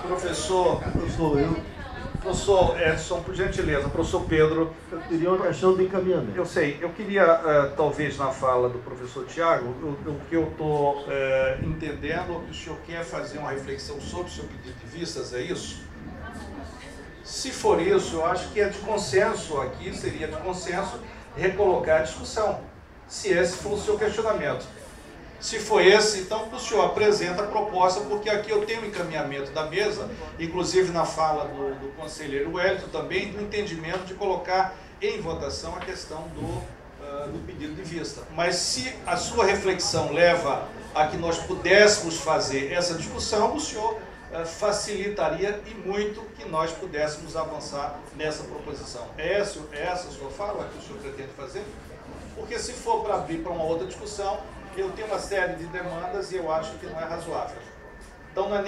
Professor Edson, por gentileza, professor Pedro. Eu teria uma questão de encaminhamento. Eu sei, eu queria, talvez na fala do professor Tiago, o que eu estou entendendo, que o senhor quer fazer uma reflexão sobre o seu pedido de vistas, é isso? Se for isso, eu acho que é de consenso aqui, seria de consenso recolocar a discussão, se esse for o seu questionamento. Se for esse, então o senhor apresenta a proposta, porque aqui eu tenho um encaminhamento da mesa, inclusive na fala do conselheiro Wellington também, do entendimento de colocar em votação a questão do pedido de vista. Mas se a sua reflexão leva a que nós pudéssemos fazer essa discussão, o senhor facilitaria e muito que nós pudéssemos avançar nessa proposição. É essa a sua fala que o senhor pretende fazer? Porque se for para abrir para uma outra discussão, eu tenho uma série de demandas e eu acho que não é razoável. Então a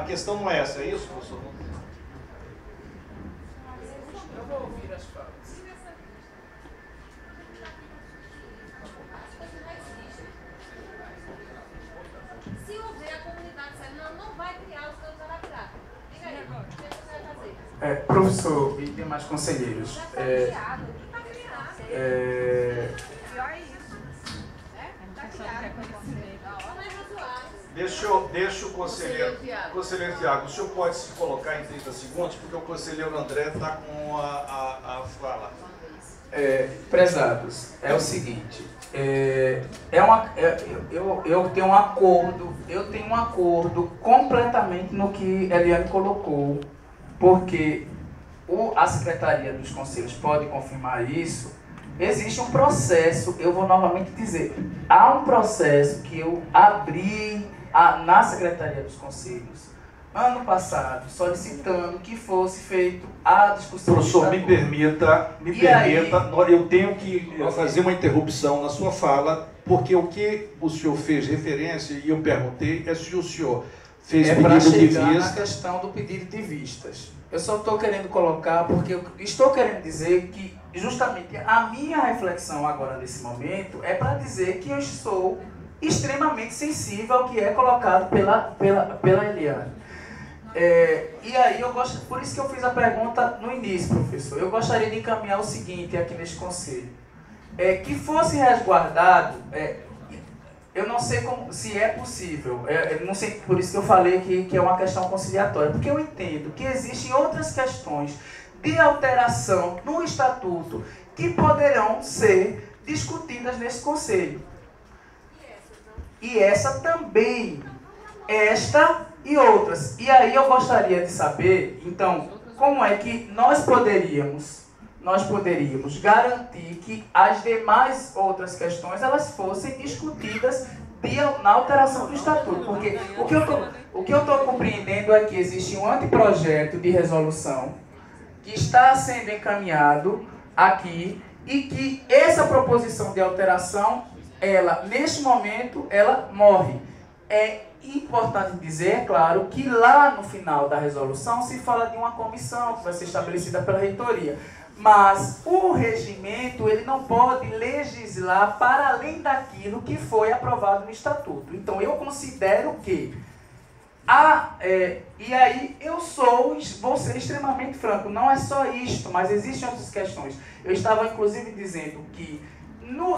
questão não é essa, é isso, professor? Eu vou ouvir as falas. Se houver a comunidade disser, não vai criar os campos Arapiraca. Diga aí, o que você vai fazer? Professor e demais conselheiros. Já está criado, o que está criado? Pior é isso. Está criado. Não é razoável. Deixa o conselheiro Tiago, o senhor pode se colocar em 30 segundos, porque o conselheiro André está com a fala. Prezados, é o seguinte, eu tenho um acordo completamente no que Eliane colocou, porque a Secretaria dos Conselhos pode confirmar isso. Existe um processo, eu vou novamente dizer, há um processo que eu abri na Secretaria dos Conselhos ano passado, solicitando que fosse feito a discussão. Professor, me permita, eu tenho que fazer uma interrupção na sua fala, porque o que o senhor fez referência, e eu perguntei, é se o senhor fez pedido de vista. Na questão do pedido de vistas. Eu só estou querendo colocar, porque eu estou querendo dizer que, justamente, a minha reflexão agora, nesse momento, é para dizer que eu estou extremamente sensível ao que é colocado pela Eliane. E aí, por isso que eu fiz a pergunta no início, professor. Eu gostaria de encaminhar o seguinte aqui neste conselho. Que fosse resguardado, eu não sei se é possível, não sei, por isso que eu falei que é uma questão conciliatória, porque eu entendo que existem outras questões de alteração no estatuto que poderão ser discutidas nesse conselho. E essa também, esta e outras. E aí eu gostaria de saber, então, como é que nós poderíamos garantir que as demais outras questões elas fossem discutidas na alteração do estatuto. Porque o que eu estou compreendendo é que existe um anteprojeto de resolução que está sendo encaminhado aqui e que essa proposição de alteração, neste momento, ela morre. É importante dizer, claro, que lá no final da resolução se fala de uma comissão que vai ser estabelecida pela reitoria. Mas o regimento ele não pode legislar para além daquilo que foi aprovado no estatuto. Então eu considero que e aí vou ser extremamente franco, não é só isto, mas existem outras questões. Eu estava inclusive dizendo que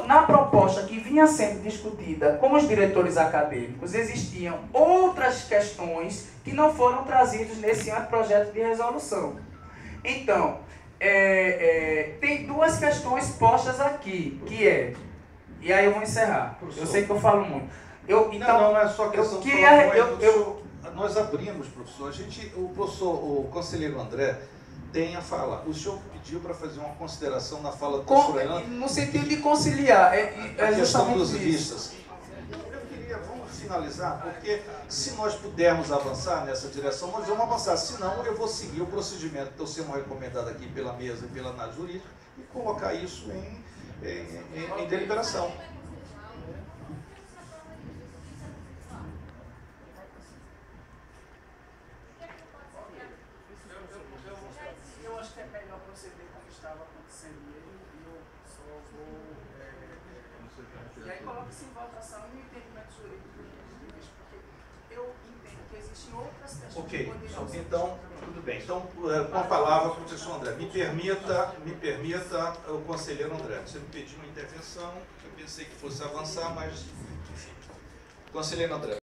na proposta que vinha sendo discutida com os diretores acadêmicos, existiam outras questões que não foram trazidas nesse anteprojeto de resolução. Então, tem duas questões postas aqui, e aí eu vou encerrar, professor. Eu sei que eu falo muito. Não é só questão nós abrimos, professor, o conselheiro André tem a fala. O senhor pediu para fazer uma consideração na fala do professor Leandro. No sentido de conciliar, a questão dos vistas. Eu queria, vamos finalizar, porque se nós pudermos avançar nessa direção, nós vamos avançar. Senão, eu vou seguir o procedimento que está sendo recomendado aqui pela mesa e pela análise jurídica e colocar isso em deliberação. Eu acho que é melhor proceder como estava acontecendo mesmo, e eu só vou... E aí coloca-se em votação e o entendimento jurídico, porque eu entendo que existe Ok, então, tudo bem. Então, com a palavra, professor André, me permita, o conselheiro André. Você me pediu uma intervenção, eu pensei que fosse avançar, mas, enfim. Conselheiro André.